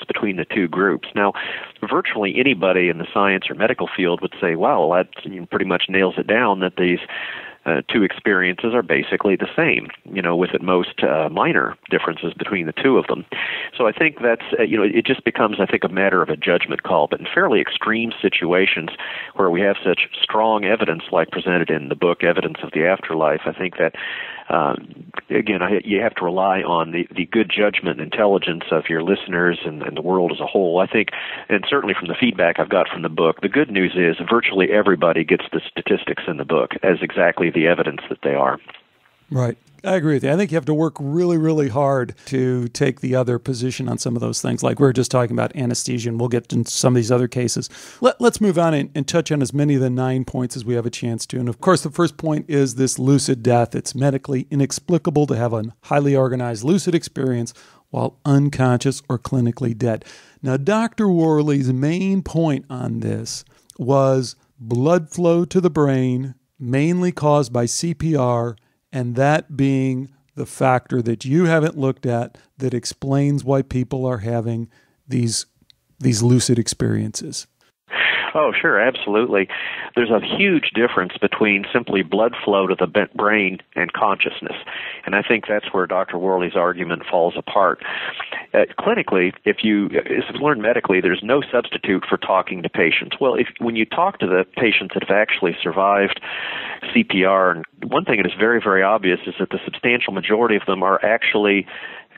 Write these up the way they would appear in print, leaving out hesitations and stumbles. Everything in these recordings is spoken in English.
between the two groups. Now, virtually anybody in the science or medical field would say, wow, that pretty much nails it down that these two experiences are basically the same, with at most minor differences between the two of them. So I think that's, it just becomes, I think, a matter of a judgment call. But in fairly extreme situations where we have such strong evidence like presented in the book, Evidence of the Afterlife, I think that, again, you have to rely on the good judgment and intelligence of your listeners and the world as a whole. I think, and certainly from the feedback I've got from the book, the good news is virtually everybody gets the statistics in the book as exactly the evidence that they are. Right. I agree with you. I think you have to work really, really hard to take the other position on some of those things. Like we were just talking about anesthesia, and we'll get into some of these other cases. Let's move on and touch on as many of the 9 points as we have a chance to. And of course, the first point is this lucid death. It's medically inexplicable to have a highly organized lucid experience while unconscious or clinically dead. Now, Dr. Worley's main point on this was blood flow to the brain, mainly caused by CPR, and that being the factor that you haven't looked at that explains why people are having these lucid experiences. Oh, sure, absolutely. There's a huge difference between simply blood flow to the brain and consciousness, and I think that's where Dr. Worley's argument falls apart. Clinically, as we've learned medically, there's no substitute for talking to patients. Well, when you talk to the patients that have actually survived CPR, and one thing that is very, very obvious is that the substantial majority of them are actually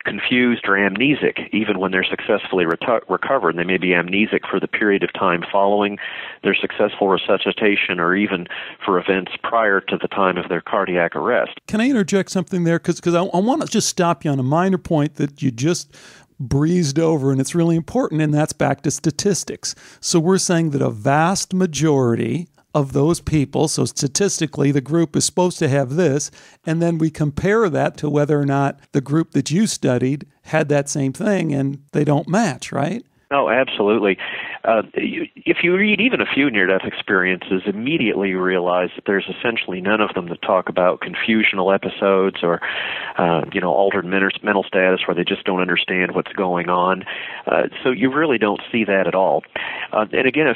confused or amnesic, even when they're successfully recovered. They may be amnesic for the period of time following their successful resuscitation or even for events prior to the time of their cardiac arrest. Can I interject something there? Because I want to just stop you on a minor point that you just breezed over, and it's really important, and that's back to statistics. So we're saying that a vast majority of those people, so statistically the group is supposed to have this, and then we compare that to whether or not the group that you studied had that same thing, and they don't match, right? Oh, absolutely. If you read even a few near-death experiences, immediately you realize that there's essentially none of them that talk about confusional episodes or, altered mental status where they just don't understand what's going on. So you really don't see that at all. And again,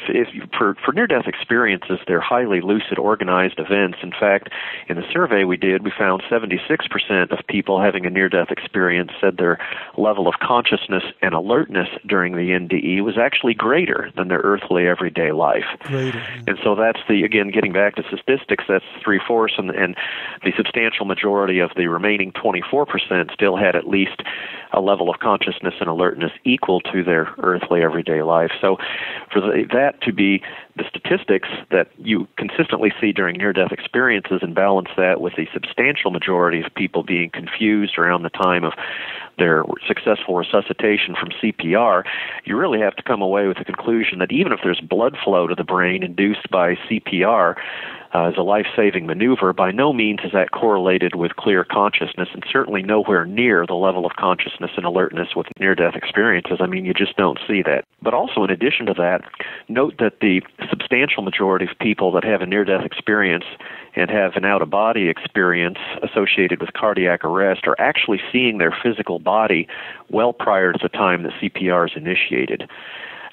for near-death experiences, they're highly lucid, organized events. In fact, in the survey we did, we found 76% of people having a near-death experience said their level of consciousness and alertness during the NDE was actually greater than their earthly everyday life. Greater. And so that's again, getting back to statistics, that's 3/4, and the substantial majority of the remaining 24% still had at least a level of consciousness and alertness equal to their earthly everyday life. So for that to be the statistics that you consistently see during near-death experiences and balance that with the substantial majority of people being confused around the time of their successful resuscitation from CPR, you really have to come away with the conclusion that even if there's blood flow to the brain induced by CPR as a life-saving maneuver, by no means is that correlated with clear consciousness, and certainly nowhere near the level of consciousness and alertness with near-death experiences. I mean, you just don't see that. But also, in addition to that, note that the substantial majority of people that have a near-death experience and have an out-of-body experience associated with cardiac arrest are actually seeing their physical body well prior to the time that CPR is initiated.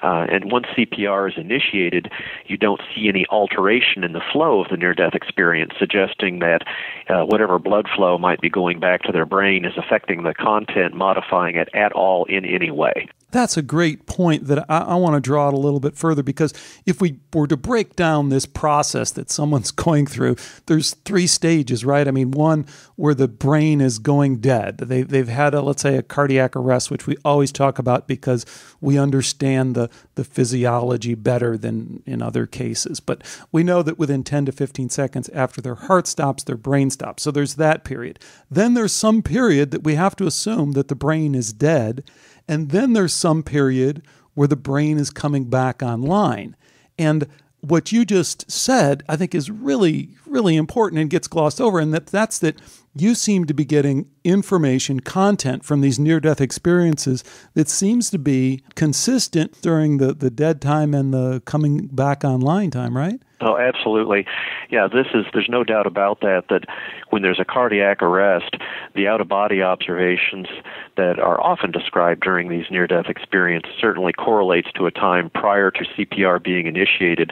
And once CPR is initiated, you don't see any alteration in the flow of the near-death experience, suggesting that whatever blood flow might be going back to their brain is affecting the content, modifying it at all in any way. That's a great point that I want to draw out a little bit further, because if we were to break down this process that someone's going through, there's 3 stages, right? I mean, one where the brain is going dead. They've had, let's say, a cardiac arrest, which we always talk about because we understand the physiology better than in other cases. But we know that within 10 to 15 seconds after their heart stops, their brain stops. So there's that period. Then there's some period that we have to assume that the brain is dead. And then there's some period where the brain is coming back online. And what you just said, I think, is really, really important and gets glossed over. And that's that you seem to be getting information, content from these near-death experiences that seems to be consistent during the dead time and the coming back online time, right? Oh, absolutely. Yeah, there's no doubt about that when there's a cardiac arrest, the out-of-body observations that are often described during these near-death experiences certainly correlates to a time prior to CPR being initiated,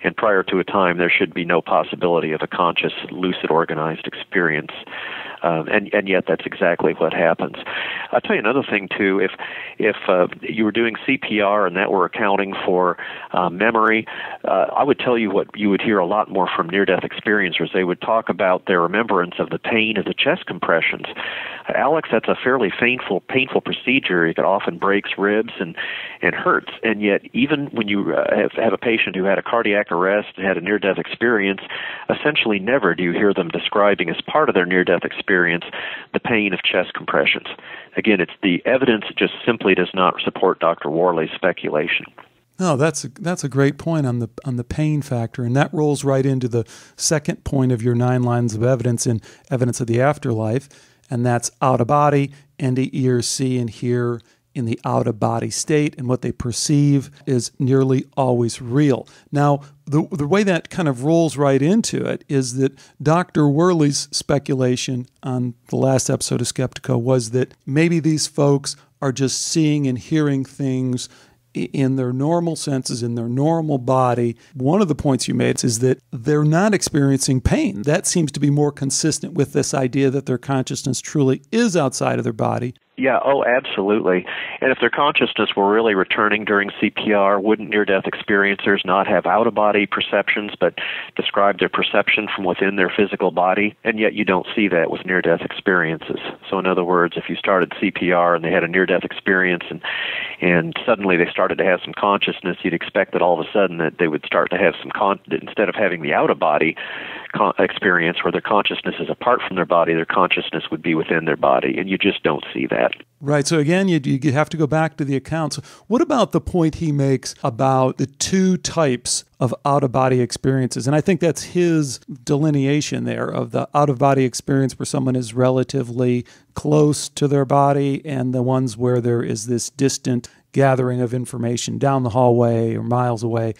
and prior to a time there should be no possibility of a conscious, lucid, organized experience. And yet that's exactly what happens. I'll tell you another thing, too. If you were doing CPR and that were accounting for memory, I would tell you what you would hear a lot more from near-death experiencers. They would talk about their remembrance of the pain of the chest compressions. Alex, that's a fairly painful procedure. It often breaks ribs and hurts. And yet, even when you have a patient who had a cardiac arrest and had a near-death experience, essentially never do you hear them describing as part of their near-death experience the pain of chest compressions. Again, it's the evidence just simply does not support Dr. Worley's speculation. No, that's a great point on the pain factor, and that rolls right into the second point of your 9 lines of evidence in Evidence of the Afterlife, and that's out of body, NDE ears see and hear in the out-of-body state, and what they perceive is nearly always real. Now, the way that kind of rolls right into it is that Dr. Worley's speculation on the last episode of Skeptiko was that maybe these folks are just seeing and hearing things in their normal senses, in their normal body. One of the points you made is that they're not experiencing pain. That seems to be more consistent with this idea that their consciousness truly is outside of their body. Yeah, oh, absolutely. And if their consciousness were really returning during CPR, wouldn't near-death experiencers not have out-of-body perceptions, but describe their perception from within their physical body? And yet you don't see that with near-death experiences. So in other words, if you started CPR and they had a near-death experience and suddenly they started to have some consciousness, you'd expect that all of a sudden that they would start to have some, instead of having the out-of-body experience where their consciousness is apart from their body, their consciousness would be within their body, and you just don't see that. Right. So again, you have to go back to the accounts. What about the point he makes about the 2 types of out-of-body experiences? And I think that's his delineation there of the out-of-body experience where someone is relatively close to their body and the ones where there is this distant gathering of information down the hallway or miles away.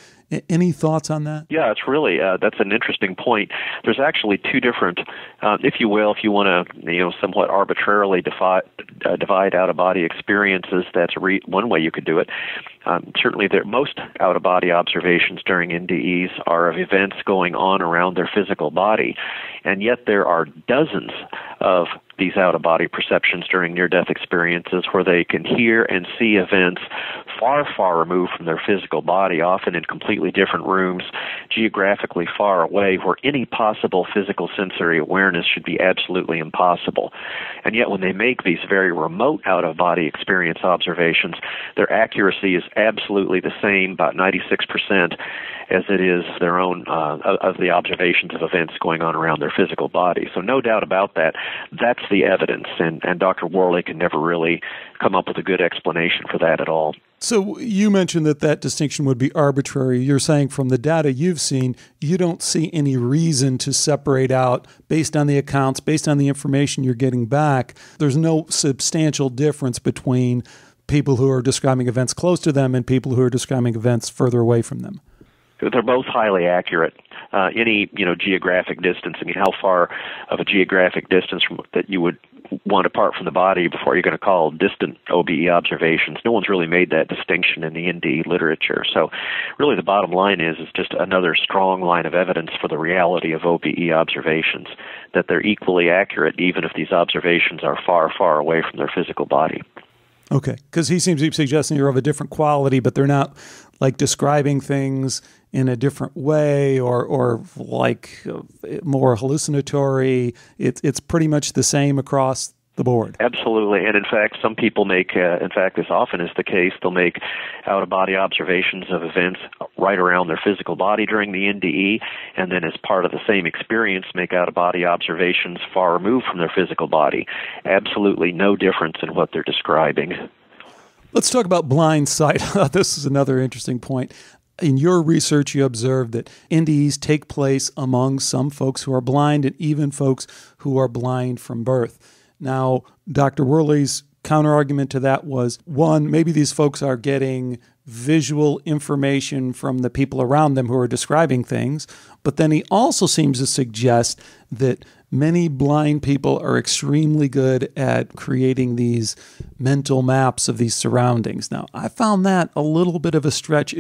Any thoughts on that? Yeah, it's really, that's an interesting point. There's actually 2 different, if you will, if you want to, somewhat arbitrarily divide out-of-body experiences, that's one way you could do it. Certainly, most out-of-body observations during NDEs are of events going on around their physical body, and yet there are dozens of these out-of-body perceptions during near-death experiences where they can hear and see events far, far removed from their physical body, often in completely different rooms, geographically far away, where any possible physical sensory awareness should be absolutely impossible. And yet when they make these very remote out-of-body experience observations, their accuracy is absolutely the same, about 96%, as it is their own of the observations of events going on around their physical body. So no doubt about that. That's the evidence, and Dr. Worley can never really come up with a good explanation for that at all. So you mentioned that distinction would be arbitrary. You're saying from the data you've seen, you don't see any reason to separate out based on the accounts, based on the information you're getting back. There's no substantial difference between people who are describing events close to them and people who are describing events further away from them. They're both highly accurate. Any geographic distance. I mean, how far of a geographic distance that you would want apart from the body before you're going to call distant OBE observations? No one's really made that distinction in the NDE literature. So, really, the bottom line is just another strong line of evidence for the reality of OBE observations, that they're equally accurate even if these observations are far, far away from their physical body. Okay, because he seems to be suggesting you're of a different quality, but they're not like describing things in a different way or like more hallucinatory. It's pretty much the same across the board. Absolutely. And in fact, some people make, in fact, this often is the case, they'll make out-of-body observations of events right around their physical body during the NDE, and then as part of the same experience, make out-of-body observations far removed from their physical body. Absolutely no difference in what they're describing. Let's talk about blind sight. This is another interesting point. In your research, you observed that NDEs take place among some folks who are blind and even folks who are blind from birth. Now, Dr. Worley's counterargument to that was, one, maybe these folks are getting visual information from the people around them who are describing things. But then he also seems to suggest that many blind people are extremely good at creating these mental maps of these surroundings. Now, I found that a little bit of a stretch.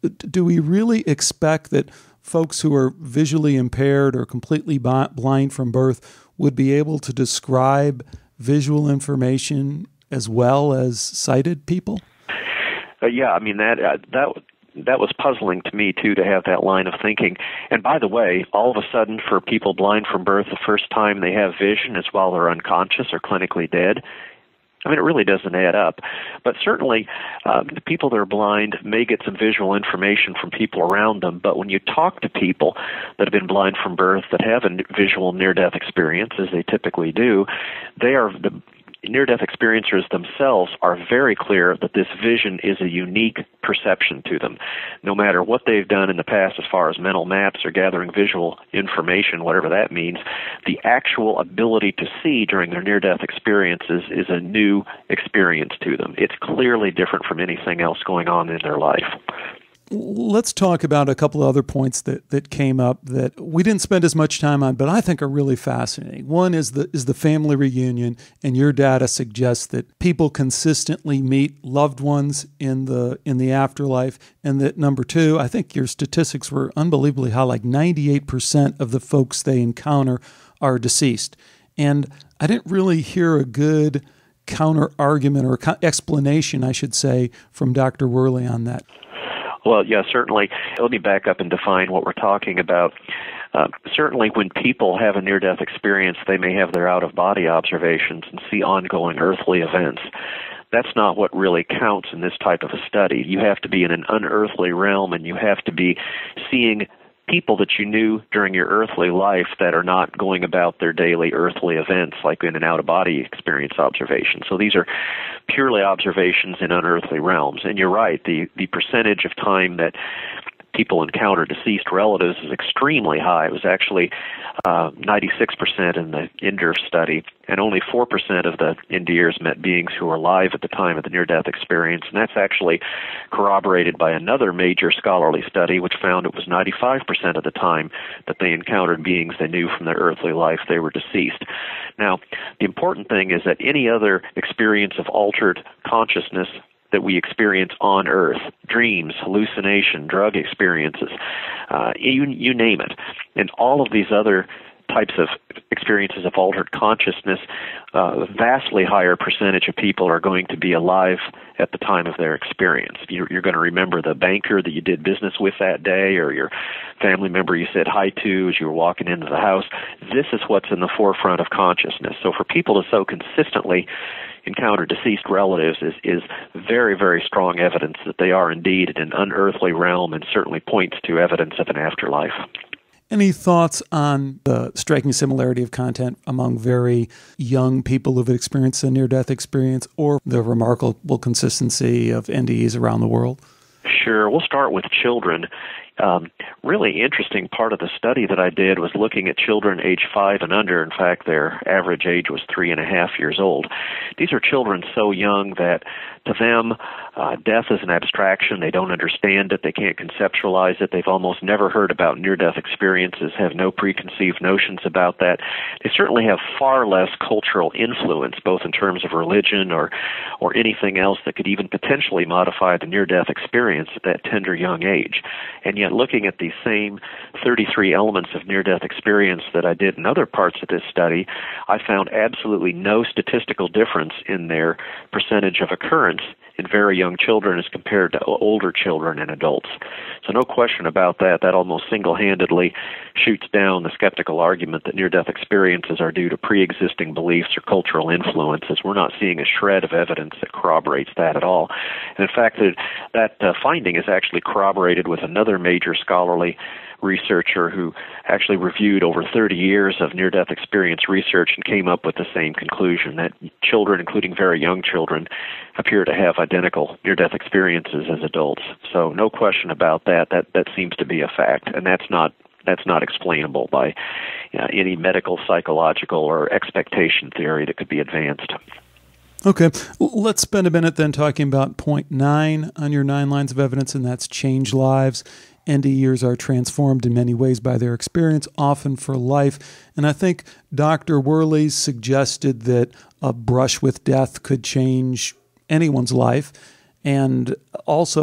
Do we really expect that folks who are visually impaired or completely blind from birth would be able to describe visual information as well as sighted people? Yeah, I mean, that was puzzling to me, too, to have that line of thinking. And by the way, all of a sudden, for people blind from birth, the first time they have vision is while they're unconscious or clinically dead. I mean, it really doesn't add up. But certainly, the people that are blind may get some visual information from people around them. But when you talk to people that have been blind from birth that have a visual near-death experience, as they typically do, the near-death experiencers themselves are very clear that this vision is a unique perception to them. No matter what they've done in the past as far as mental maps or gathering visual information, whatever that means, the actual ability to see during their near-death experiences is a new experience to them. It's clearly different from anything else going on in their life. Let's talk about a couple of other points that came up that we didn't spend as much time on, but I think are really fascinating. One is the family reunion, and your data suggests that people consistently meet loved ones in the afterlife, and that number two, I think your statistics were unbelievably high, like 98% of the folks they encounter are deceased. And I didn't really hear a good counter argument or explanation, I should say, from Dr. Worley on that. Well, yeah, certainly. Let me back up and define what we're talking about. Certainly when people have a near-death experience, they may have their out-of-body observations and see ongoing earthly events. That's not what really counts in this type of a study. You have to be in an unearthly realm, and you have to be seeing people that you knew during your earthly life that are not going about their daily earthly events like in an out-of-body experience observation. So these are purely observations in unearthly realms. And you're right, the percentage of time that people encounter deceased relatives is extremely high. It was actually 96% in the INDER study, and only 4% of the Indiers met beings who were alive at the time of the near-death experience. And that's actually corroborated by another major scholarly study, which found it was 95% of the time that they encountered beings they knew from their earthly life they were deceased. Now, the important thing is that any other experience of altered consciousness that we experience on Earth, dreams, hallucination, drug experiences, you name it. And all of these other types of experiences of altered consciousness, a vastly higher percentage of people are going to be alive at the time of their experience. You're going to remember the banker that you did business with that day, or your family member you said hi to as you were walking into the house. This is what's in the forefront of consciousness. So for people to so consistently encounter deceased relatives is very, very strong evidence that they are indeed in an unearthly realm, and certainly points to evidence of an afterlife. Any thoughts on the striking similarity of content among very young people who've experienced a near-death experience, or the remarkable consistency of NDEs around the world? Sure. We'll start with children. Really interesting part of the study that I did was looking at children age 5 and under. In fact, their average age was 3.5 years old. These are children so young that to them, death is an abstraction. They don't understand it. They can't conceptualize it. They've almost never heard about near-death experiences, have no preconceived notions about that. They certainly have far less cultural influence, both in terms of religion or anything else that could even potentially modify the near-death experience at that tender young age. And yet, looking at these same 33 elements of near-death experience that I did in other parts of this study, I found absolutely no statistical difference in their percentage of occurrence in very young children as compared to older children and adults. So no question about that. That almost single-handedly shoots down the skeptical argument that near-death experiences are due to pre-existing beliefs or cultural influences. We're not seeing a shred of evidence that corroborates that at all. And in fact, that finding is actually corroborated with another major scholarly researcher who actually reviewed over 30 years of near-death experience research and came up with the same conclusion, that children, including very young children, appear to have identical near-death experiences as adults. So no question about that. That seems to be a fact, and that's not explainable by any medical, psychological, or expectation theory that could be advanced. Okay. Let's spend a minute then talking about point 9 on your 9 lines of evidence, and that's change lives. NDEers are transformed in many ways by their experience, often for life. And I think Dr. Worley suggested that a brush with death could change anyone's life. And also